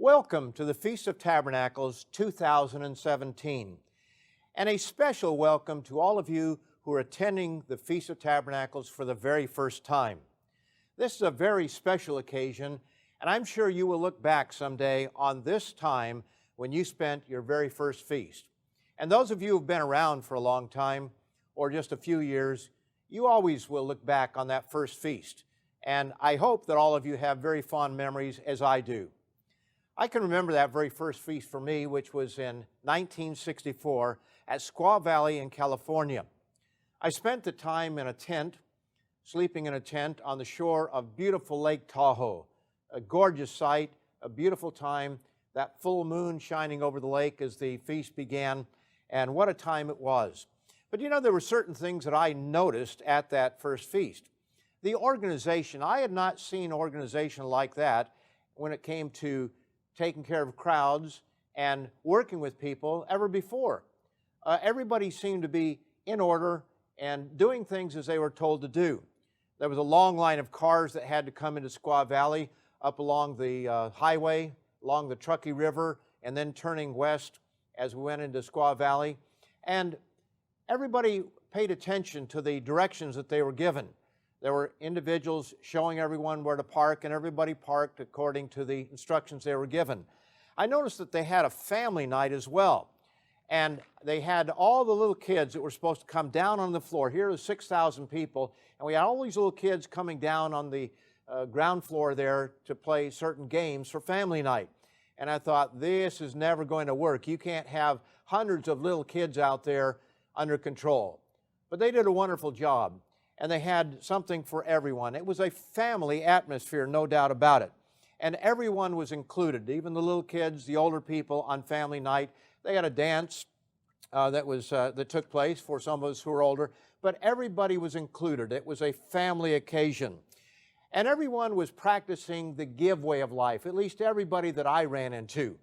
Welcome to the Feast of Tabernacles 2017, and a special welcome to all of you who are attending the Feast of Tabernacles for the very first time. This is a very special occasion, and I'm sure you will look back someday on this time when you spent your very first feast. And those of you who have been around for a long time, or just a few years, you always will look back on that first feast. And I hope that all of you have very fond memories, as I do. I can remember that very first feast for me, which was in 1964 at Squaw Valley in California. I spent the time in a tent, sleeping in a tent on the shore of beautiful Lake Tahoe. A gorgeous sight, a beautiful time, that full moon shining over the lake as the feast began, and what a time it was. But you know, there were certain things that I noticed at that first feast. The organization, I had not seen organization like that when it came to taking care of crowds and working with people ever before. Everybody seemed to be in order and doing things as they were told to do. There was a long line of cars that had to come into Squaw Valley up along the highway, along the Truckee River, and then turning west as we went into Squaw Valley. And everybody paid attention to the directions that they were given. There were individuals showing everyone where to park, and everybody parked according to the instructions they were given. I noticed that they had a family night as well, and they had all the little kids that were supposed to come down on the floor. Here was 6,000 people, and we had all these little kids coming down on the ground floor there to play certain games for family night. And I thought, this is never going to work. You can't have hundreds of little kids out there under control. But they did a wonderful job. And they had something for everyone. It was a family atmosphere, no doubt about it. And everyone was included, even the little kids, the older people on family night. They had a dance that took place for some of us who were older, but everybody was included. It was a family occasion. And everyone was practicing the give way of life, at least everybody that I ran into.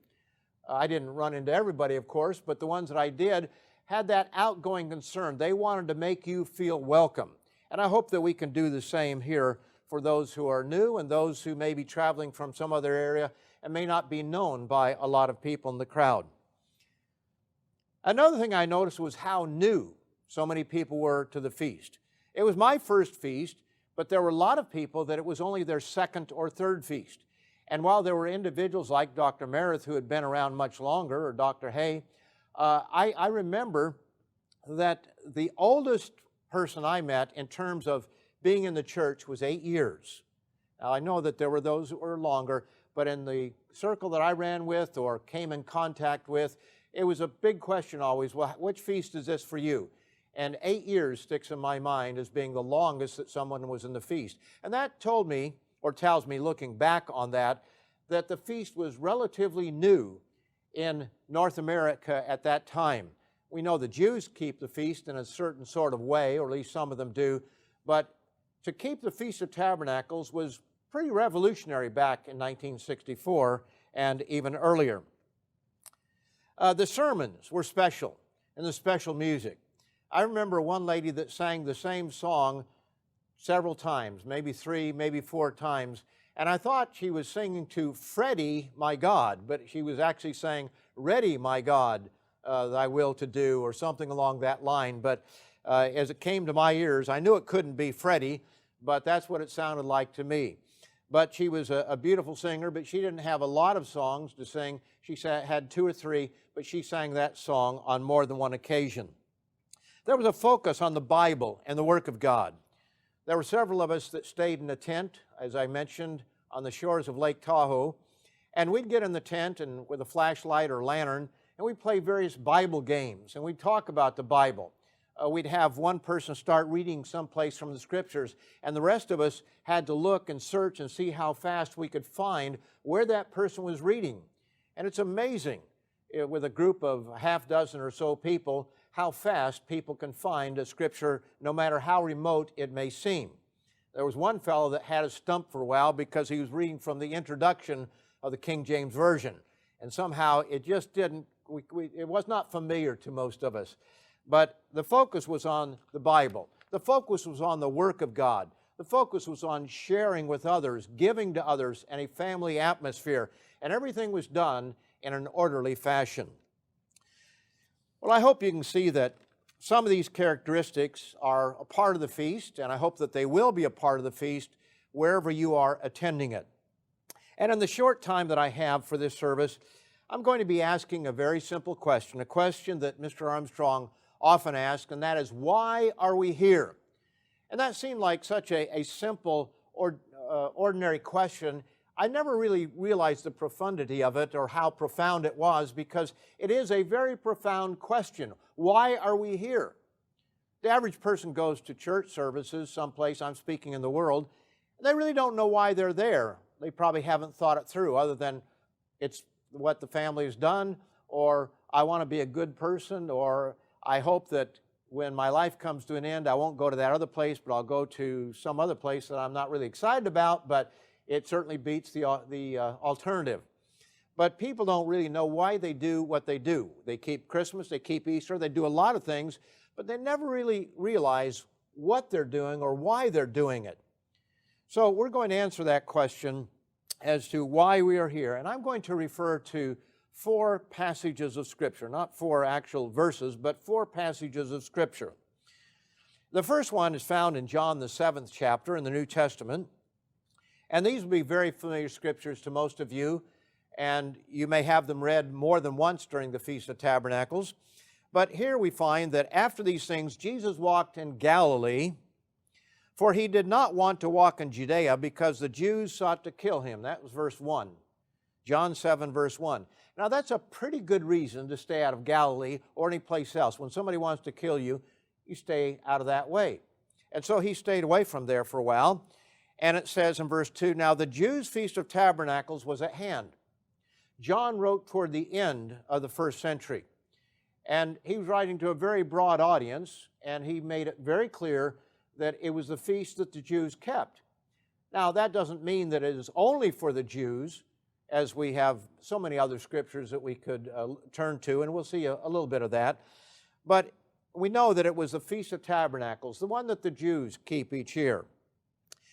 I didn't run into everybody, of course, but the ones that I did had that outgoing concern. They wanted to make you feel welcome. And I hope that we can do the same here for those who are new and those who may be traveling from some other area and may not be known by a lot of people in the crowd. Another thing I noticed was how new so many people were to the feast. It was my first feast, but there were a lot of people that it was only their second or third feast. And while there were individuals like Dr. Meredith who had been around much longer, or Dr. Hay, I remember that the oldest person I met in terms of being in the church was 8 years. Now, I know that there were those who were longer, but in the circle that I ran with or came in contact with, it was a big question always, well, which feast is this for you? And 8 years sticks in my mind as being the longest that someone was in the feast. And that told me, or tells me looking back on that the feast was relatively new in North America at that time. We know the Jews keep the feast in a certain sort of way, or at least some of them do, but to keep the Feast of Tabernacles was pretty revolutionary back in 1964 and even earlier. The sermons were special, and the special music. I remember one lady that sang the same song several times, maybe 3, maybe 4 times, and I thought she was singing to Freddie, my God, but she was actually saying, Ready, my God, thy will to do, or something along that line. But as it came to my ears, I knew it couldn't be Freddie, but that's what it sounded like to me. But she was a beautiful singer, but she didn't have a lot of songs to sing. She had 2 or 3, but she sang that song on more than one occasion. There was a focus on the Bible and the work of God. There were several of us that stayed in a tent, as I mentioned, on the shores of Lake Tahoe, and we'd get in the tent and with a flashlight or lantern, and we'd play various Bible games, and we'd talk about the Bible. We'd have one person start reading someplace from the Scriptures, and the rest of us had to look and search and see how fast we could find where that person was reading. And it's amazing, with a group of a half dozen or so people, how fast people can find a Scripture, no matter how remote it may seem. There was one fellow that had us stumped for a while because he was reading from the introduction of the King James Version, and somehow it just didn't it was not familiar to most of us. But the focus was on the Bible. The focus was on the work of God. The focus was on sharing with others, giving to others, and a family atmosphere. And everything was done in an orderly fashion. Well, I hope you can see that some of these characteristics are a part of the feast, and I hope that they will be a part of the feast wherever you are attending it. And in the short time that I have for this service, I'm going to be asking a very simple question, a question that Mr. Armstrong often asks, and that is, why are we here? And that seemed like such a simple or ordinary question. I never really realized the profundity of it or how profound it was, because it is a very profound question. Why are we here? The average person goes to church services someplace, I'm speaking in the world, and they really don't know why they're there. They probably haven't thought it through, other than it's what the family has done, or I want to be a good person, or I hope that when my life comes to an end, I won't go to that other place, but I'll go to some other place that I'm not really excited about, but it certainly beats the alternative. But people don't really know why they do what they do. They keep Christmas, they keep Easter, they do a lot of things, but they never really realize what they're doing or why they're doing it. So we're going to answer that question as to why we are here. And I'm going to refer to 4 passages of Scripture, not 4 actual verses, but 4 passages of Scripture. The first one is found in John, the 7th chapter in the New Testament. And these will be very familiar Scriptures to most of you, and you may have them read more than once during the Feast of Tabernacles. But here we find that after these things, Jesus walked in Galilee, for he did not want to walk in Judea because the Jews sought to kill him. That was verse 1. John 7, verse 1. Now, that's a pretty good reason to stay out of Galilee or any place else. When somebody wants to kill you, you stay out of that way. And so he stayed away from there for a while. And it says in verse 2, now the Jews' Feast of Tabernacles was at hand. John wrote toward the end of the first century. And he was writing to a very broad audience, and he made it very clear that it was the feast that the Jews kept. Now, that doesn't mean that it is only for the Jews, as we have so many other scriptures that we could turn to, and we'll see a little bit of that. But we know that it was the Feast of Tabernacles, the one that the Jews keep each year.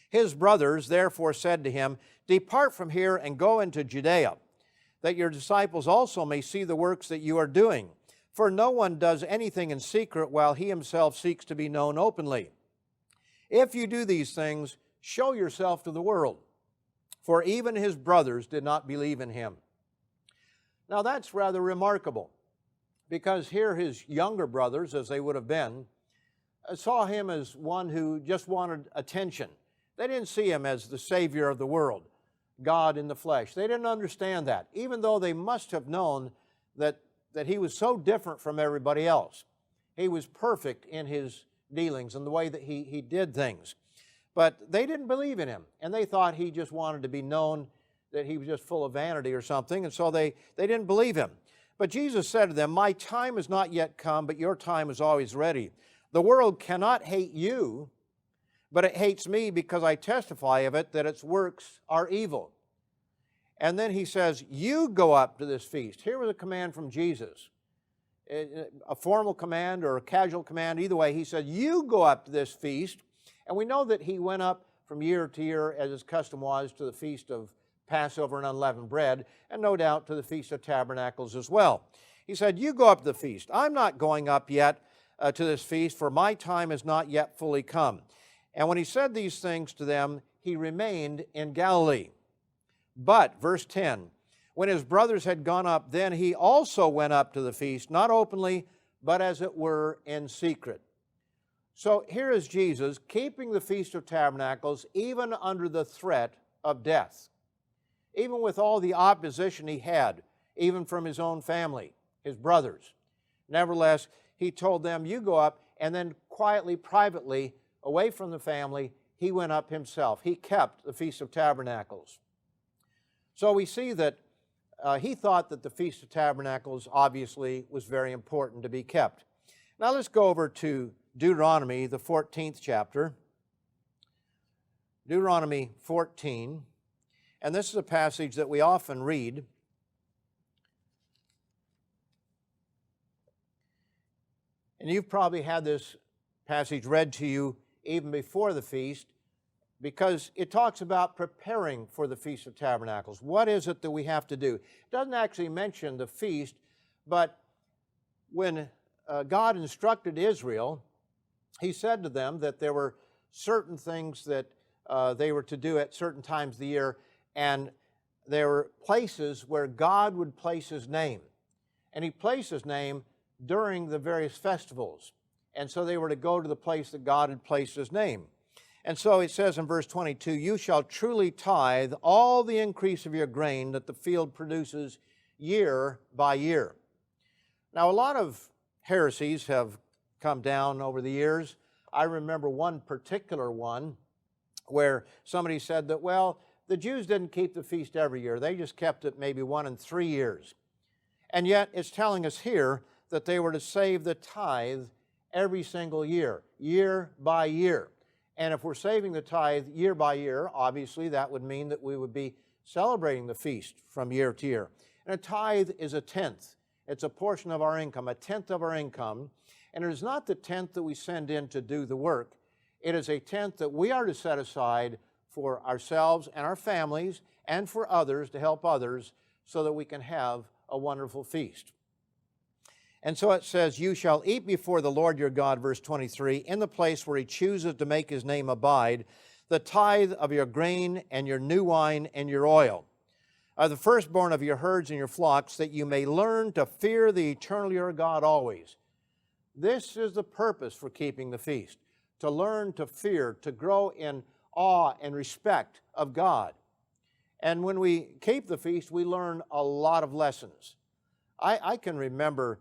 His brothers therefore said to him, depart from here and go into Judea, that your disciples also may see the works that you are doing. For no one does anything in secret while he himself seeks to be known openly. If you do these things, show yourself to the world. For even his brothers did not believe in him. Now that's rather remarkable, because here his younger brothers, as they would have been, saw him as one who just wanted attention. They didn't see him as the Savior of the world, God in the flesh. They didn't understand that, even though they must have known that he was so different from everybody else. He was perfect in his dealings and the way that he did things. But they didn't believe in him, and they thought he just wanted to be known, that he was just full of vanity or something, and so they didn't believe him. But Jesus said to them, my time is not yet come, but your time is always ready. The world cannot hate you, but it hates me because I testify of it that its works are evil. And then he says, you go up to this feast. Here was a command from Jesus, a formal command or a casual command. Either way, he said, you go up to this feast. And we know that he went up from year to year, as his custom was, to the Feast of Passover and Unleavened Bread, and no doubt to the Feast of Tabernacles as well. He said, you go up to the feast. I'm not going up yet to this feast, for my time is not yet fully come. And when he said these things to them, he remained in Galilee. But, verse 10, when his brothers had gone up, then he also went up to the feast, not openly, but as it were in secret. So here is Jesus keeping the Feast of Tabernacles even under the threat of death, even with all the opposition he had, even from his own family, his brothers. Nevertheless, he told them, you go up, and then quietly, privately, away from the family, he went up himself. He kept the Feast of Tabernacles. So we see that he thought that the Feast of Tabernacles obviously was very important to be kept. Now let's go over to Deuteronomy, the 14th chapter. Deuteronomy 14. And this is a passage that we often read. And you've probably had this passage read to you even before the feast, because it talks about preparing for the Feast of Tabernacles. What is it that we have to do? It doesn't actually mention the feast, but when God instructed Israel, he said to them that there were certain things that they were to do at certain times of the year, and there were places where God would place his name. And he placed his name during the various festivals. And so they were to go to the place that God had placed his name. And so it says in verse 22, "You shall truly tithe all the increase of your grain that the field produces year by year." Now, a lot of heresies have come down over the years. I remember one particular one where somebody said that, well, the Jews didn't keep the feast every year. They just kept it maybe 1 in 3 years. And yet it's telling us here that they were to save the tithe every single year, year by year. And if we're saving the tithe year by year, obviously that would mean that we would be celebrating the feast from year to year. And a tithe is a tenth. It's a portion of our income, a tenth of our income. And it is not the tenth that we send in to do the work. It is a tenth that we are to set aside for ourselves and our families and for others, to help others, so that we can have a wonderful feast. And so it says, "You shall eat before the Lord your God," verse 23, "in the place where he chooses to make his name abide, the tithe of your grain and your new wine and your oil, of the firstborn of your herds and your flocks, that you may learn to fear the eternal your God always." This is the purpose for keeping the feast, to learn to fear, to grow in awe and respect of God. And when we keep the feast, we learn a lot of lessons. I can remember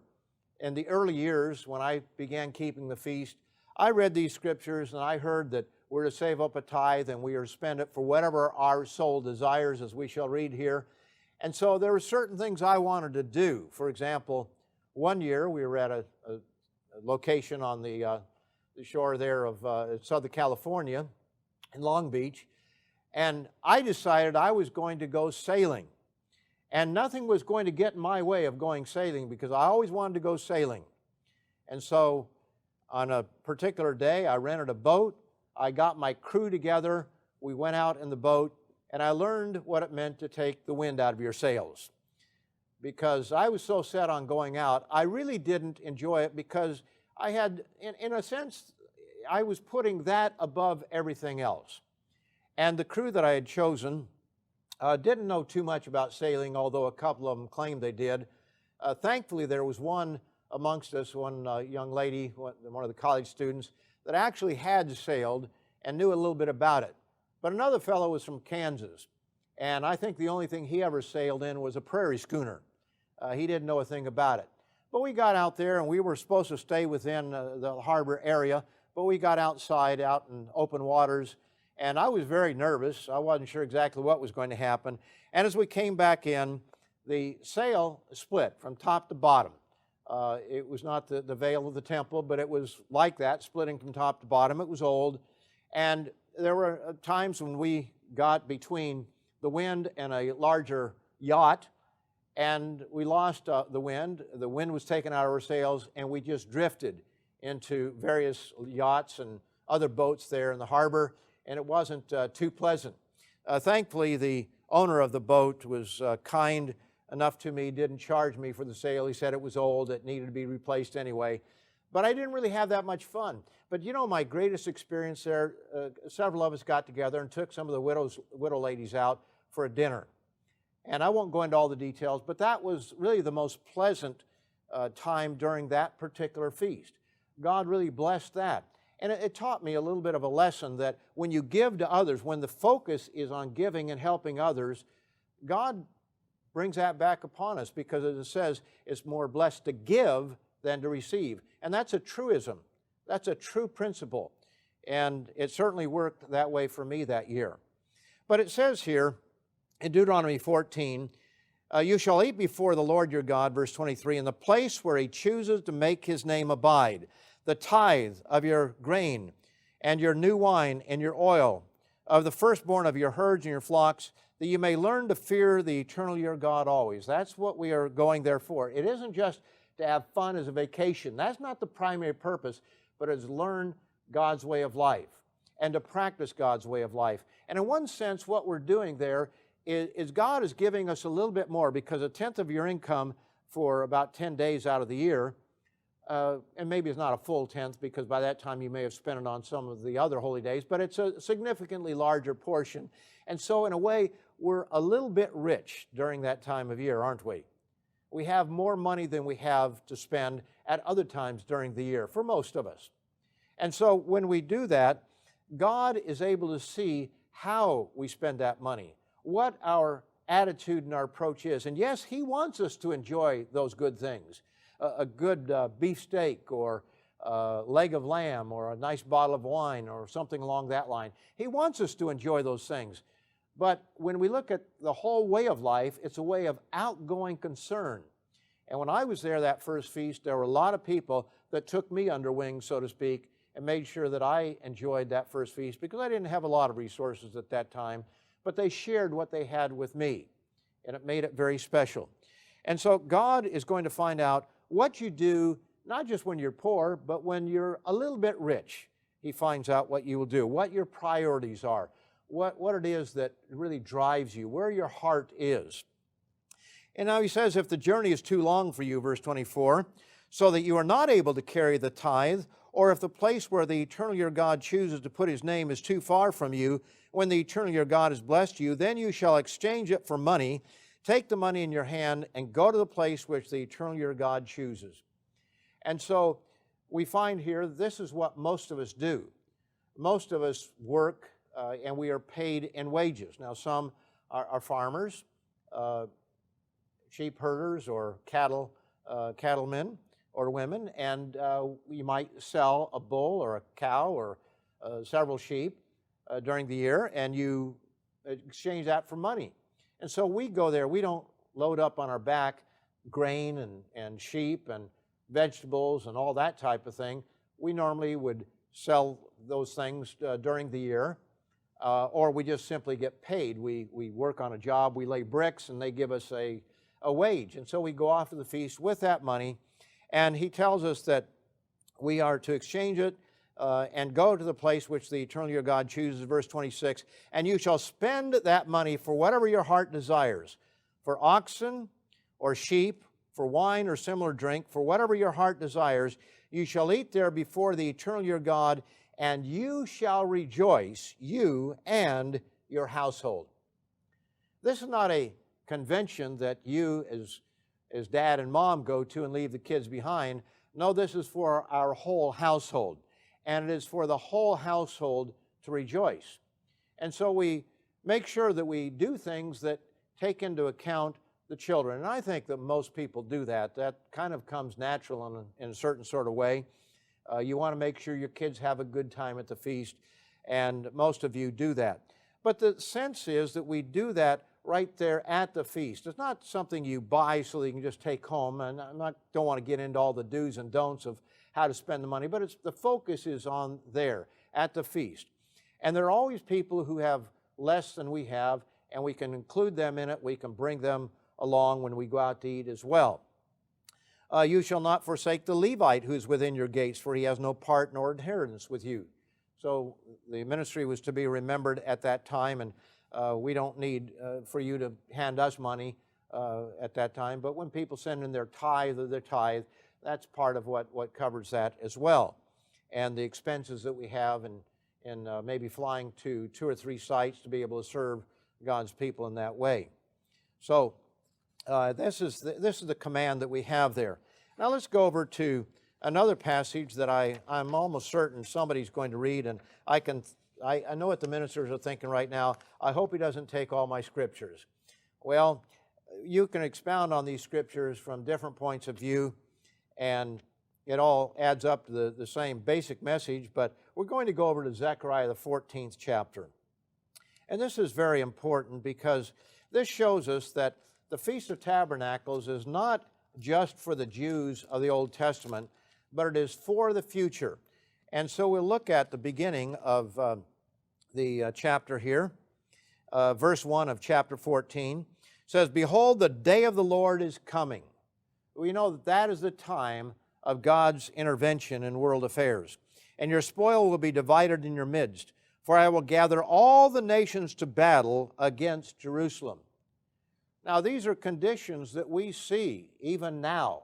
in the early years when I began keeping the feast, I read these scriptures and I heard that we're to save up a tithe and we are to spend it for whatever our soul desires, as we shall read here. And so there were certain things I wanted to do. For example, one year we were at a location on the shore there of Southern California in Long Beach, and I decided I was going to go sailing. And nothing was going to get in my way of going sailing, because I always wanted to go sailing. And so on a particular day, I rented a boat. I got my crew together. We went out in the boat, and I learned what it meant to take the wind out of your sails. Because I was so set on going out, I really didn't enjoy it, because I had, in a sense, I was putting that above everything else. And the crew that I had chosen didn't know too much about sailing, although a couple of them claimed they did. Thankfully, there was one amongst us, one young lady, one of the college students, that actually had sailed and knew a little bit about it. But another fellow was from Kansas, and I think the only thing he ever sailed in was a prairie schooner. He didn't know a thing about it. But we got out there, and we were supposed to stay within the harbor area, but we got outside, out in open waters, and I was very nervous. I wasn't sure exactly what was going to happen. And as we came back in, the sail split from top to bottom. It was not the veil of the temple, but it was like that, splitting from top to bottom. It was old. And there were times when we got between the wind and a larger yacht, and we lost the wind. The wind was taken out of our sails, and we just drifted into various yachts and other boats there in the harbor, and it wasn't too pleasant. Thankfully, the owner of the boat was kind enough to me, didn't charge me for the sail. He said it was old, it needed to be replaced anyway. But I didn't really have that much fun. But you know, my greatest experience there, several of us got together and took some of the widow ladies out for a dinner. And I won't go into all the details, but that was really the most pleasant time during that particular feast. God really blessed that. And it taught me a little bit of a lesson that when you give to others, when the focus is on giving and helping others, God brings that back upon us, because as it says, it's more blessed to give than to receive. And that's a truism. That's a true principle. And it certainly worked that way for me that year. But it says here in Deuteronomy 14, "You shall eat before the Lord your God," verse 23, "in the place where he chooses to make his name abide, the tithe of your grain and your new wine and your oil, of the firstborn of your herds and your flocks, that you may learn to fear the eternal your God always." That's what we are going there for. It isn't just to have fun as a vacation. That's not the primary purpose, but it's learn God's way of life. and to practice God's way of life. And in one sense, what we're doing there is God is giving us a little bit more, because a tenth of your income for about 10 days out of the year, and maybe it's not a full tenth, because by that time you may have spent it on some of the other holy days, but it's a significantly larger portion. And so in a way, we're a little bit rich during that time of year, aren't we? We have more money than we have to spend at other times during the year, for most of us. And so when we do that, God is able to see how we spend that money, what our attitude and our approach is. And yes, He wants us to enjoy those good things, a good beef steak, or a leg of lamb, or a nice bottle of wine, or something along that line. He wants us to enjoy those things. But when we look at the whole way of life, it's a way of outgoing concern. And when I was there that first feast, there were a lot of people that took me under wing, so to speak, and made sure that I enjoyed that first feast, because I didn't have a lot of resources at that time, but they shared what they had with me, and it made it very special. And so God is going to find out what you do, not just when you're poor, but when you're a little bit rich. He finds out what you will do, what your priorities are, what it is that really drives you, where your heart is. And now he says, if the journey is too long for you, verse 24, so that you are not able to carry the tithe, or if the place where the eternal your God chooses to put His name is too far from you, when the eternal your God has blessed you, then you shall exchange it for money, take the money in your hand, and go to the place which the eternal your God chooses. And so we find here, this is what most of us do. Most of us work, and we are paid in wages. Now, some are farmers, sheep herders, or cattlemen or women, and you might sell a bull or a cow or several sheep during the year, and you exchange that for money. And so we go there. We don't load up on our back grain and sheep and vegetables and all that type of thing. We normally would sell those things during the year, or we just simply get paid. We work on a job, we lay bricks, and they give us a wage. And so we go off to the feast with that money, and he tells us that we are to exchange it and go to the place which the eternal your God chooses, verse 26, and you shall spend that money for whatever your heart desires, for oxen or sheep, for wine or similar drink, for whatever your heart desires. You shall eat there before the eternal your God, and you shall rejoice, you and your household. This is not a convention that you as dad and mom go to and leave the kids behind. No, this is for our whole household. And it is for the whole household to rejoice. And so we make sure that we do things that take into account the children. And I think that most people do that. That kind of comes natural in a certain sort of way. You want to make sure your kids have a good time at the feast, and most of you do that. But the sense is that we do that right there at the feast. It's not something you buy so that you can just take home, and don't want to get into all the do's and don'ts of how to spend the money, but the focus is on there at the feast. And there are always people who have less than we have, and we can include them in it. We can bring them along when we go out to eat as well. You shall not forsake the Levite who is within your gates, for he has no part nor inheritance with you. So the ministry was to be remembered at that time, and we don't need for you to hand us money at that time. But when people send in their tithe, that's part of what covers that as well. And the expenses that we have in maybe flying to 2 or 3 sites to be able to serve God's people in that way. So this is the command that we have there. Now let's go over to another passage that I'm almost certain somebody's going to read, and I know what the ministers are thinking right now. I hope he doesn't take all my scriptures. Well, you can expound on these scriptures from different points of view, and it all adds up to the same basic message, but we're going to go over to Zechariah, the 14th chapter. And this is very important because this shows us that the Feast of Tabernacles is not just for the Jews of the Old Testament, but it is for the future. And so we'll look at the beginning of the chapter here. Verse 1 of chapter 14 says, "Behold, the day of the Lord is coming." We know that is the time of God's intervention in world affairs. "And your spoil will be divided in your midst. for I will gather all the nations to battle against Jerusalem. Now, these are conditions that we see even now.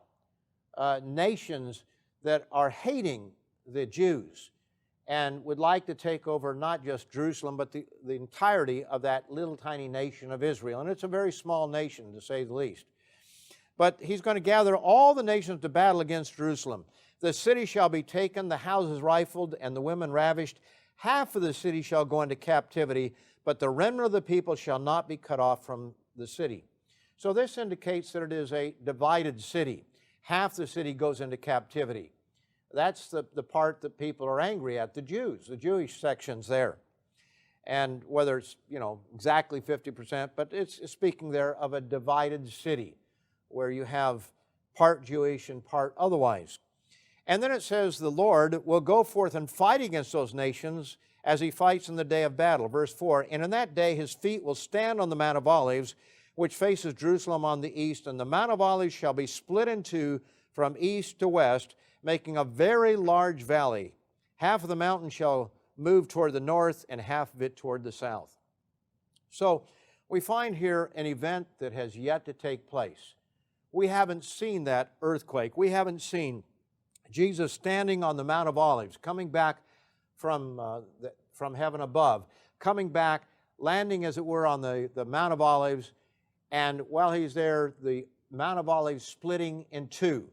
Nations that are hating the Jews and would like to take over not just Jerusalem, but the entirety of that little tiny nation of Israel. And it's a very small nation, to say the least. But he's going to gather all the nations to battle against Jerusalem. The city shall be taken, the houses rifled, and the women ravished. Half of the city shall go into captivity, but the remnant of the people shall not be cut off from the city. So this indicates that it is a divided city. Half the city goes into captivity. That's the part that people are angry at, the Jews, the Jewish sections there. And whether it's, exactly 50%, but it's speaking there of a divided city where you have part Jewish and part otherwise. And then it says the Lord will go forth and fight against those nations as he fights in the day of battle. Verse 4, and in that day his feet will stand on the Mount of Olives, which faces Jerusalem on the east, and the Mount of Olives shall be split in two from east to west, making a very large valley. Half of the mountain shall move toward the north, and half of it toward the south. So we find here an event that has yet to take place. We haven't seen that earthquake. We haven't seen Jesus standing on the Mount of Olives, coming back from heaven above, coming back, landing, as it were, on the Mount of Olives, and while he's there, the Mount of Olives splitting in two,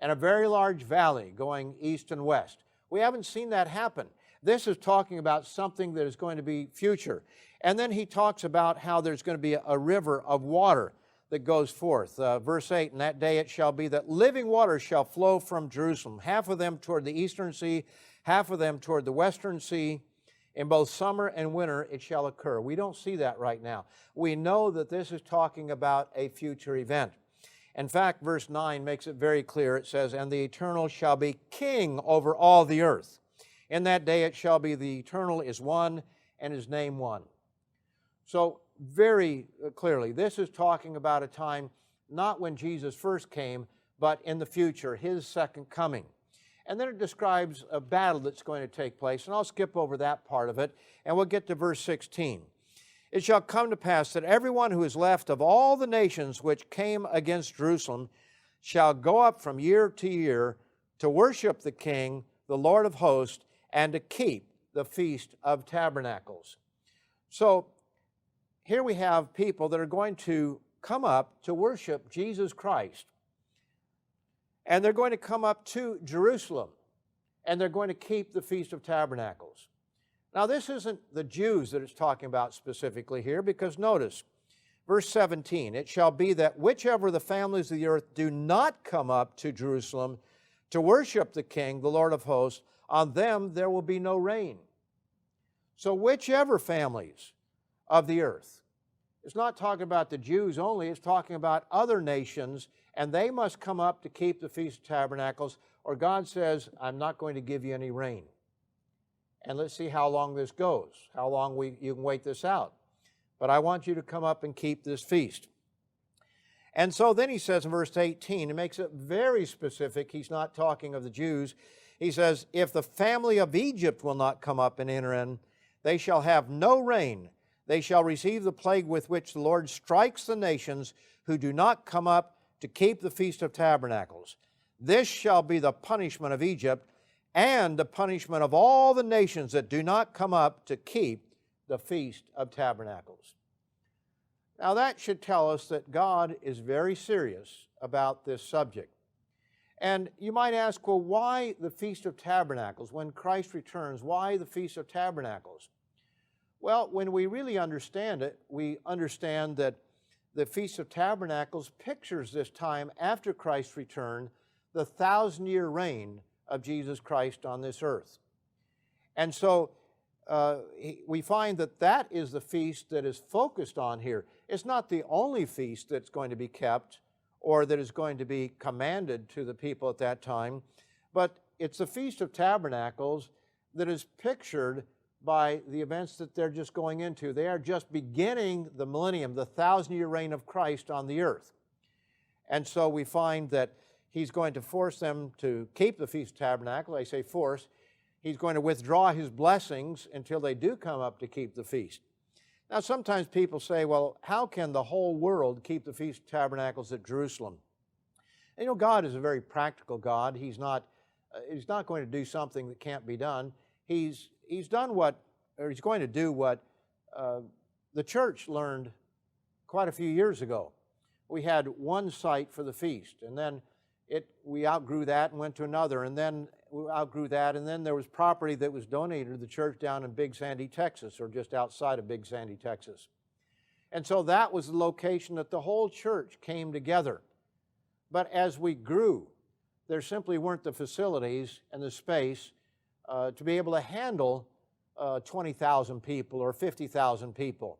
and a very large valley going east and west. We haven't seen that happen. This is talking about something that is going to be future. And then he talks about how there's going to be a river of water that goes forth. Verse 8, in that day it shall be that living waters shall flow from Jerusalem, half of them toward the eastern sea, half of them toward the western sea. In both summer and winter it shall occur. We don't see that right now. We know that this is talking about a future event. In fact, verse 9 makes it very clear. It says, and the Eternal shall be king over all the earth. In that day it shall be the Eternal is one, and his name one. So very clearly, this is talking about a time not when Jesus first came, but in the future, his second coming. And then it describes a battle that's going to take place, and I'll skip over that part of it, and we'll get to verse 16. It shall come to pass that everyone who is left of all the nations which came against Jerusalem shall go up from year to year to worship the King, the Lord of hosts, and to keep the Feast of Tabernacles. So here we have people that are going to come up to worship Jesus Christ. And they're going to come up to Jerusalem, and they're going to keep the Feast of Tabernacles. Now, this isn't the Jews that it's talking about specifically here, because notice, verse 17, it shall be that whichever the families of the earth do not come up to Jerusalem to worship the King, the Lord of hosts, on them there will be no rain. So whichever families of the earth, it's not talking about the Jews only, it's talking about other nations, and they must come up to keep the Feast of Tabernacles, or God says, I'm not going to give you any rain. And let's see how long this goes, how long you can wait this out. But I want you to come up and keep this feast. And so then he says in verse 18, he makes it very specific. He's not talking of the Jews. He says, if the family of Egypt will not come up and enter in, they shall have no rain. They shall receive the plague with which the Lord strikes the nations who do not come up to keep the Feast of Tabernacles. This shall be the punishment of Egypt, and the punishment of all the nations that do not come up to keep the Feast of Tabernacles. Now that should tell us that God is very serious about this subject. And you might ask, well, why the Feast of Tabernacles? When Christ returns, why the Feast of Tabernacles? Well, when we really understand it, we understand that the Feast of Tabernacles pictures this time after Christ's return, the 1,000-year reign of Jesus Christ on this earth. And so we find that that is the feast that is focused on here. It's not the only feast that's going to be kept or that is going to be commanded to the people at that time, but it's the Feast of Tabernacles that is pictured by the events that they're just going into. They are just beginning the millennium, the 1,000-year reign of Christ on the earth. And so we find that He's going to force them to keep the Feast of Tabernacles. I say force. He's going to withdraw His blessings until they do come up to keep the feast. Now, sometimes people say, well, how can the whole world keep the Feast of Tabernacles at Jerusalem? And you know, God is a very practical God. He's not going to do something that can't be done. He's done what, or He's going to do what the church learned quite a few years ago. We had one site for the feast, and then we outgrew that and went to another, and then we outgrew that, and then there was property that was donated to the church down in Big Sandy, Texas, or just outside of Big Sandy, Texas. And so that was the location that the whole church came together. But as we grew, there simply weren't the facilities and the space to be able to handle 20,000 people or 50,000 people.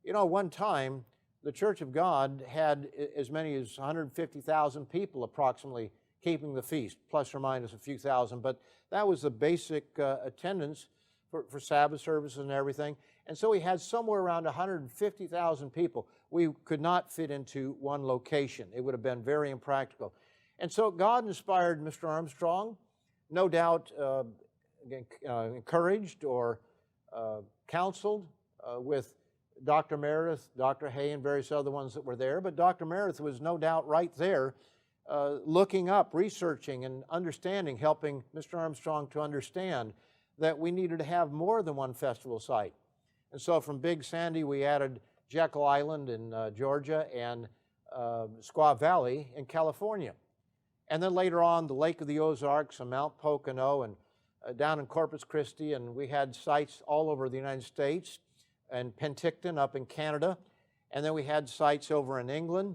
You know, one time, the Church of God had as many as 150,000 people approximately keeping the feast, plus or minus a few thousand, but that was the basic attendance for Sabbath services and everything. And so we had somewhere around 150,000 people. We could not fit into one location. It would have been very impractical. And so God inspired Mr. Armstrong, no doubt encouraged or counseled with Dr. Meredith, Dr. Hay, and various other ones that were there. But Dr. Meredith was no doubt right there looking up, researching, and understanding, helping Mr. Armstrong to understand that we needed to have more than one festival site. And so from Big Sandy, we added Jekyll Island in Georgia and Squaw Valley in California. And then later on, the Lake of the Ozarks and Mount Pocono and down in Corpus Christi, and we had sites all over the United States, and Penticton up in Canada, and then we had sites over in England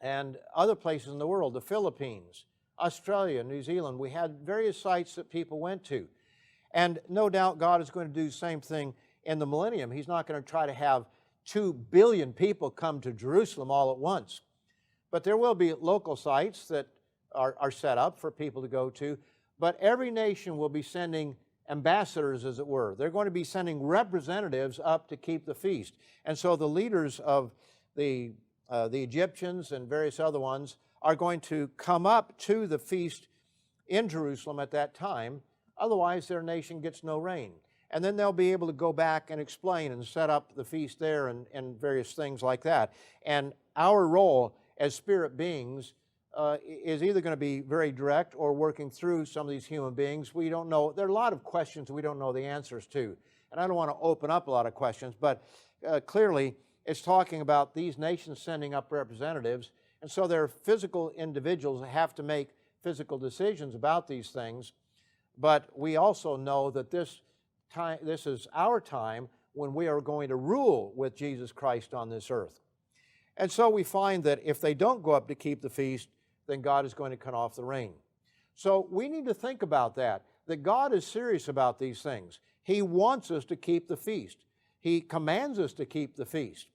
and other places in the world, the Philippines, Australia, New Zealand. We had various sites that people went to. And no doubt God is going to do the same thing in the millennium. He's not going to try to have 2 billion people come to Jerusalem all at once. But there will be local sites that are set up for people to go to. But every nation will be sending ambassadors, as it were. They're going to be sending representatives up to keep the feast. And so the leaders of the Egyptians and various other ones are going to come up to the feast in Jerusalem at that time. Otherwise, their nation gets no rain. And then they'll be able to go back and explain and set up the feast there and various things like that. And our role as spirit beings is either going to be very direct or working through some of these human beings. We don't know. There are a lot of questions we don't know the answers to. And I don't want to open up a lot of questions, but clearly it's talking about these nations sending up representatives. And so their physical individuals have to make physical decisions about these things. But we also know that this is our time when we are going to rule with Jesus Christ on this earth. And so we find that if they don't go up to keep the feast, then God is going to cut off the rain. So we need to think about that God is serious about these things. He wants us to keep the feast. He commands us to keep the feast.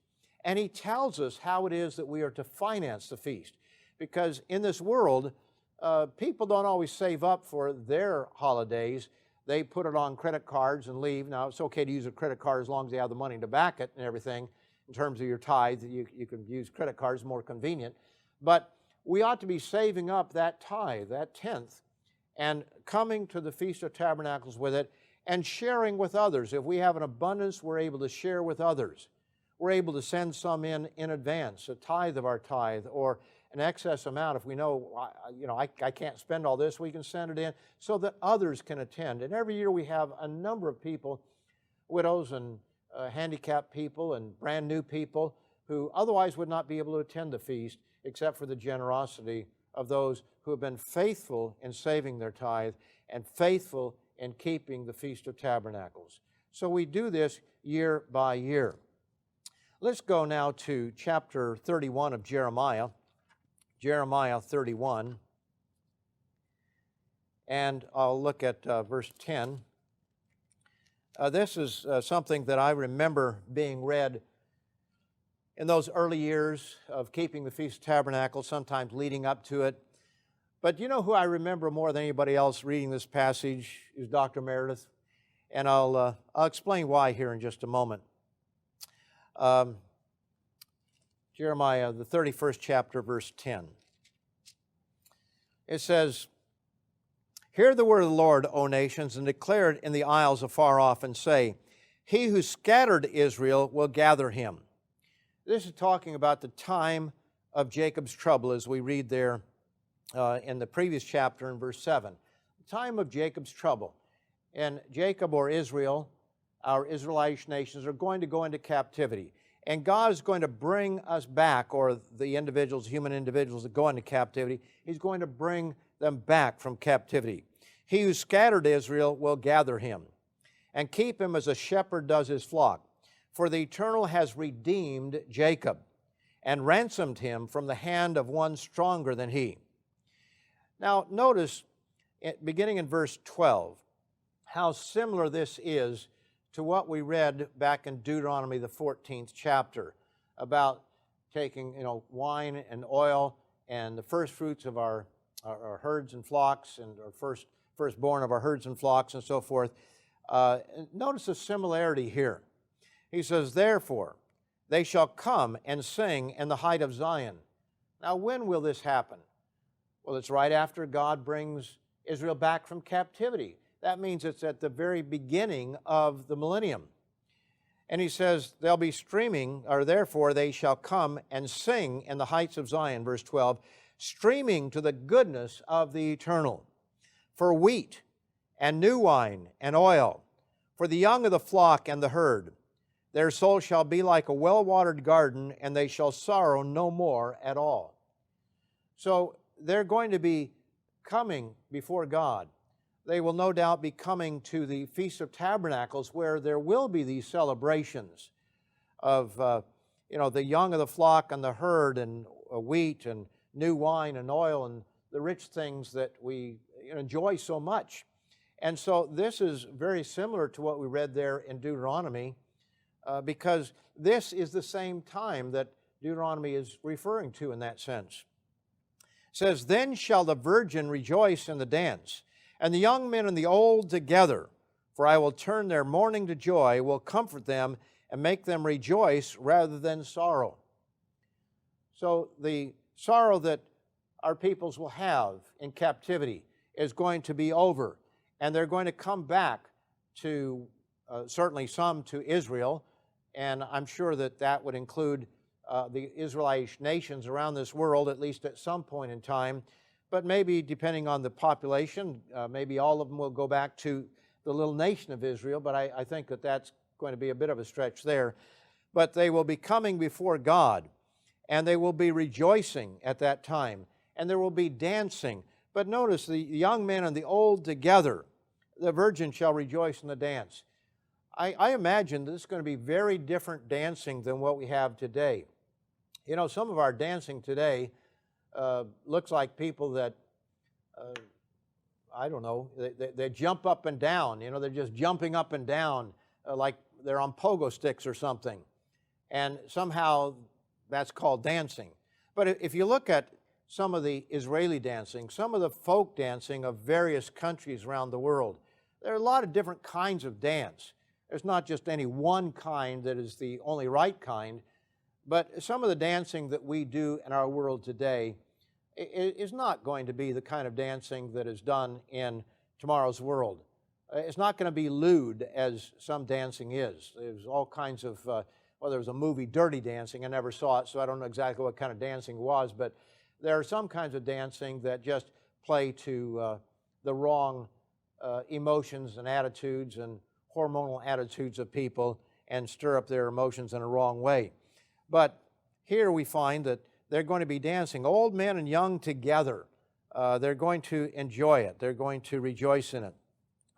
And He tells us how it is that we are to finance the feast. Because in this world, people don't always save up for their holidays. They put it on credit cards and leave. Now, it's okay to use a credit card as long as you have the money to back it and everything. In terms of your tithe, you can use credit cards, more convenient. But we ought to be saving up that tithe, that tenth, and coming to the Feast of Tabernacles with it and sharing with others. If we have an abundance, we're able to share with others. We're able to send some in advance, a tithe of our tithe, or an excess amount. If we know, I can't spend all this, we can send it in so that others can attend. And every year we have a number of people, widows and handicapped people and brand new people who otherwise would not be able to attend the feast, except for the generosity of those who have been faithful in saving their tithe and faithful in keeping the Feast of Tabernacles. So we do this year by year. Let's go now to chapter 31 of Jeremiah, Jeremiah 31, and I'll look at verse 10. This is something that I remember being read in those early years of keeping the Feast of Tabernacles, sometimes leading up to it. But you know who I remember more than anybody else reading this passage is Dr. Meredith. And I'll explain why here in just a moment. Jeremiah, the 31st chapter, verse 10. It says, Hear the word of the Lord, O nations, and declare it in the isles afar off, and say, He who scattered Israel will gather him. This is talking about the time of Jacob's trouble, as we read there in the previous chapter in verse 7. The time of Jacob's trouble. And Jacob, or Israel, our Israelite nations, are going to go into captivity. And God is going to bring us back, or the individuals, human individuals that go into captivity, He's going to bring them back from captivity. He who scattered Israel will gather him, and keep him as a shepherd does his flock. For the Eternal has redeemed Jacob, and ransomed him from the hand of one stronger than he. Now notice, beginning in verse 12, how similar this is to what we read back in Deuteronomy, the 14th chapter, about taking wine and oil and the first fruits of our herds and flocks, and our firstborn of our herds and flocks and so forth. Notice the similarity here. He says, Therefore, they shall come and sing in the height of Zion. Now, when will this happen? Well, it's right after God brings Israel back from captivity. That means it's at the very beginning of the millennium. And he says, they'll be streaming, or therefore they shall come and sing in the heights of Zion, verse 12, streaming to the goodness of the Eternal, for wheat and new wine and oil, for the young of the flock and the herd. Their soul shall be like a well-watered garden, and they shall sorrow no more at all. So they're going to be coming before God. They will no doubt be coming to the Feast of Tabernacles, where there will be these celebrations of the young of the flock and the herd, and wheat and new wine and oil and the rich things that we enjoy so much. And so this is very similar to what we read there in Deuteronomy, because this is the same time that Deuteronomy is referring to in that sense. It says, Then shall the virgin rejoice in the dance, and the young men and the old together, for I will turn their mourning to joy, will comfort them, and make them rejoice rather than sorrow. So the sorrow that our peoples will have in captivity is going to be over, and they're going to come back to, certainly some to Israel, and I'm sure that that would include the Israelite nations around this world, at least at some point in time. But maybe, depending on the population, maybe all of them will go back to the little nation of Israel, but I think that that's going to be a bit of a stretch there. But they will be coming before God, and they will be rejoicing at that time, and there will be dancing. But notice, the young men and the old together, the virgin shall rejoice in the dance. I imagine this is going to be very different dancing than what we have today. Some of our dancing today looks like people that, they jump up and down. They're just jumping up and down like they're on pogo sticks or something. And somehow that's called dancing. But if you look at some of the Israeli dancing, some of the folk dancing of various countries around the world, there are a lot of different kinds of dance. There's not just any one kind that is the only right kind, but some of the dancing that we do in our world today is not going to be the kind of dancing that is done in tomorrow's world. It's not going to be lewd as some dancing is. There's all kinds of, there was a movie, Dirty Dancing. I never saw it, so I don't know exactly what kind of dancing it was, but there are some kinds of dancing that just play to the wrong emotions and attitudes and hormonal attitudes of people and stir up their emotions in a wrong way. But here we find that they're going to be dancing, old men and young together. They're going to enjoy it. They're going to rejoice in it.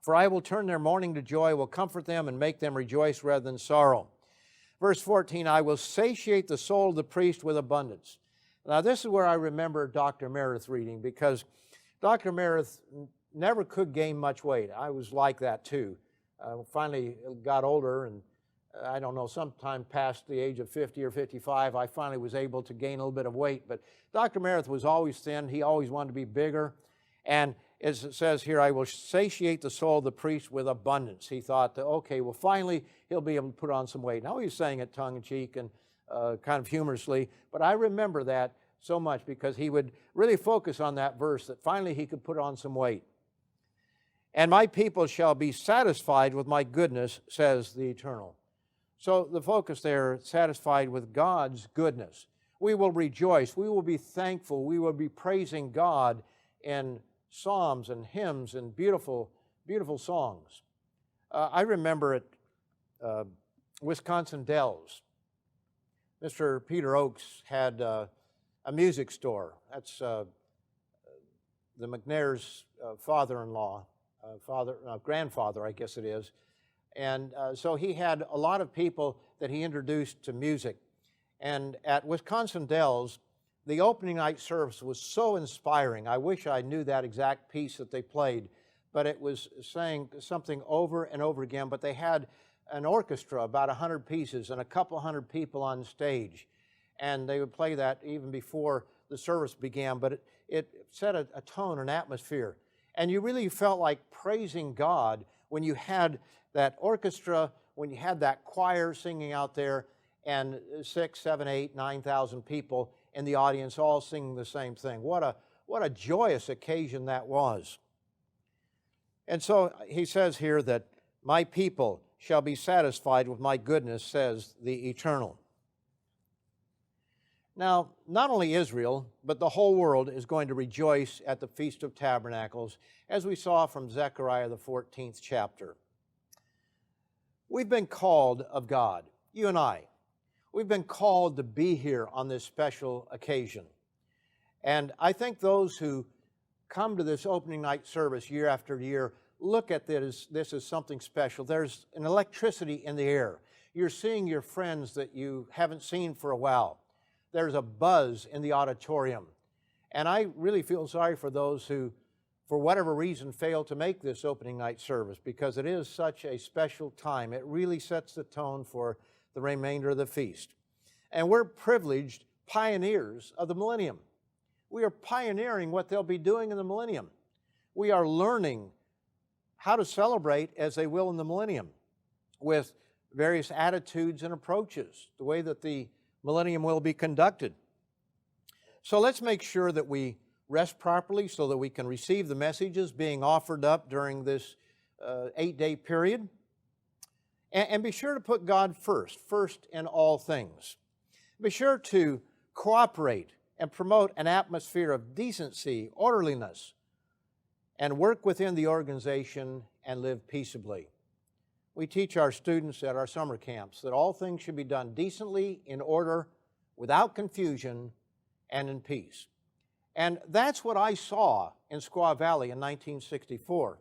For I will turn their mourning to joy, will comfort them, and make them rejoice rather than sorrow. Verse 14, I will satiate the soul of the priest with abundance. Now this is where I remember Dr. Meredith reading, because Dr. Meredith never could gain much weight. I was like that too. Finally got older, and I don't know, sometime past the age of 50 or 55, I finally was able to gain a little bit of weight. But Dr. Meredith was always thin. He always wanted to be bigger. And as it says here, I will satiate the soul of the priest with abundance. He thought that, okay, well, finally he'll be able to put on some weight. Now he's saying it tongue-in-cheek and kind of humorously, but I remember that so much because he would really focus on that verse that finally he could put on some weight. and my people shall be satisfied with my goodness, says the Eternal. So the focus there, satisfied with God's goodness. We will rejoice, we will be thankful, we will be praising God in psalms and hymns and beautiful, beautiful songs. I remember at Wisconsin Dells, Mr. Peter Oakes had a music store. That's the McNair's father-in-law, grandfather, I guess it is. And so he had a lot of people that he introduced to music. And at Wisconsin Dells, the opening night service was so inspiring. I wish I knew that exact piece that they played, but it was saying something over and over again. But they had an orchestra, about 100 pieces, and a couple hundred people on stage. And they would play that even before the service began, but it set a tone, an atmosphere. And you really felt like praising God when you had that orchestra, when you had that choir singing out there, and 6, 7, 8, 9,000 people in the audience all singing the same thing. What a joyous occasion that was. And so he says here that my people shall be satisfied with my goodness, says the Eternal. Now, not only Israel, but the whole world is going to rejoice at the Feast of Tabernacles, as we saw from Zechariah, the 14th chapter. We've been called of God, you and I. We've been called to be here on this special occasion. And I think those who come to this opening night service year after year look at this as something special. There's an electricity in the air. You're seeing your friends that you haven't seen for a while. There's a buzz in the auditorium. And I really feel sorry for those who, for whatever reason, fail to make this opening night service, because it is such a special time. It really sets the tone for the remainder of the feast. And we're privileged pioneers of the millennium. We are pioneering what they'll be doing in the millennium. We are learning how to celebrate as they will in the millennium, with various attitudes and approaches, the way that the millennium will be conducted. So let's make sure that we rest properly so that we can receive the messages being offered up during this 8-day period. And be sure to put God first in all things. Be sure to cooperate and promote an atmosphere of decency, orderliness, and work within the organization and live peaceably. We teach our students at our summer camps that all things should be done decently, in order, without confusion, and in peace. And that's what I saw in Squaw Valley in 1964.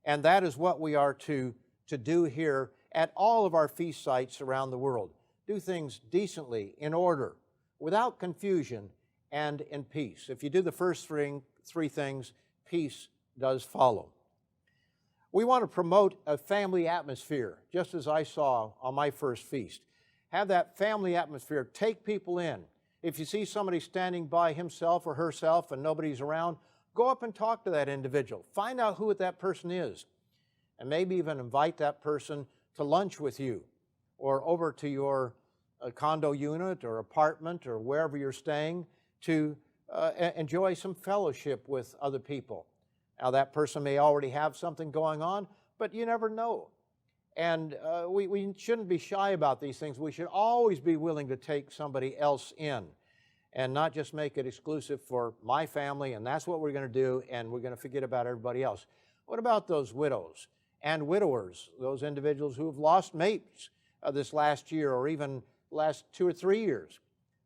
And that is what we are to do here at all of our feast sites around the world. Do things decently, in order, without confusion, and in peace. If you do the first three things, peace does follow. We want to promote a family atmosphere, just as I saw on my first feast. Have that family atmosphere. Take people in. If you see somebody standing by himself or herself and nobody's around, go up and talk to that individual. Find out who that person is, and maybe even invite that person to lunch with you, or over to your condo unit or apartment or wherever you're staying to enjoy some fellowship with other people. Now, that person may already have something going on, but you never know. And we shouldn't be shy about these things. We should always be willing to take somebody else in and not just make it exclusive for my family, and that's what we're going to do, and we're going to forget about everybody else. What about those widows and widowers, those individuals who have lost mates this last year or even last 2 or 3 years?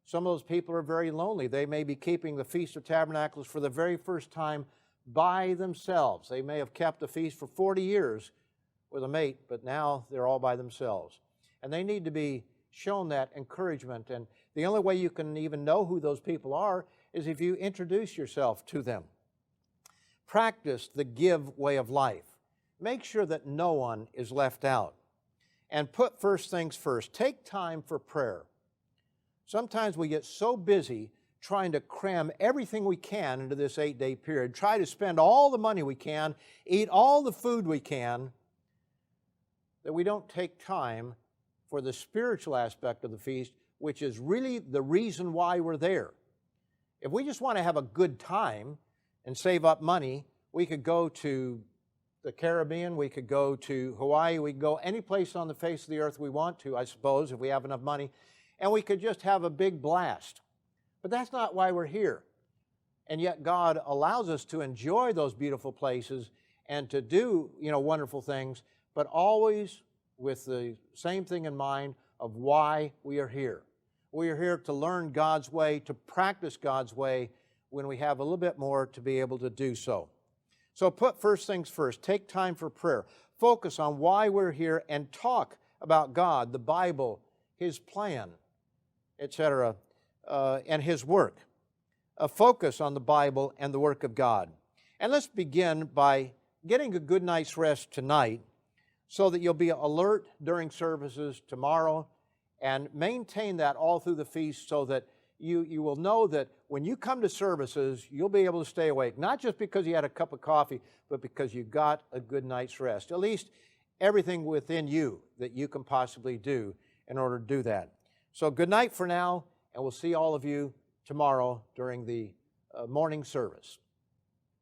Some of those people are very lonely. They may be keeping the Feast of Tabernacles for the very first time by themselves. They may have kept the feast for 40 years with a mate, but now they're all by themselves. And they need to be shown that encouragement. And the only way you can even know who those people are is if you introduce yourself to them. Practice the give way of life. Make sure that no one is left out. And put first things first. Take time for prayer. Sometimes we get so busy trying to cram everything we can into this 8-day period, try to spend all the money we can, eat all the food we can, that we don't take time for the spiritual aspect of the feast, which is really the reason why we're there. If we just want to have a good time and save up money, we could go to the Caribbean, we could go to Hawaii, we could go any place on the face of the earth we want to, I suppose, if we have enough money, and we could just have a big blast. But that's not why we're here. And yet God allows us to enjoy those beautiful places and to do, wonderful things, but always with the same thing in mind of why we are here. We are here to learn God's way, to practice God's way when we have a little bit more to be able to do so. So put first things first. Take time for prayer. Focus on why we're here and talk about God, the Bible, His plan, etc., and His work. Focus on the Bible and the work of God. And let's begin by getting a good night's rest tonight so that you'll be alert during services tomorrow, and maintain that all through the feast so that you will know that when you come to services, you'll be able to stay awake, not just because you had a cup of coffee, but because you got a good night's rest. At least everything within you that you can possibly do in order to do that. So good night for now, and we'll see all of you tomorrow during the morning service.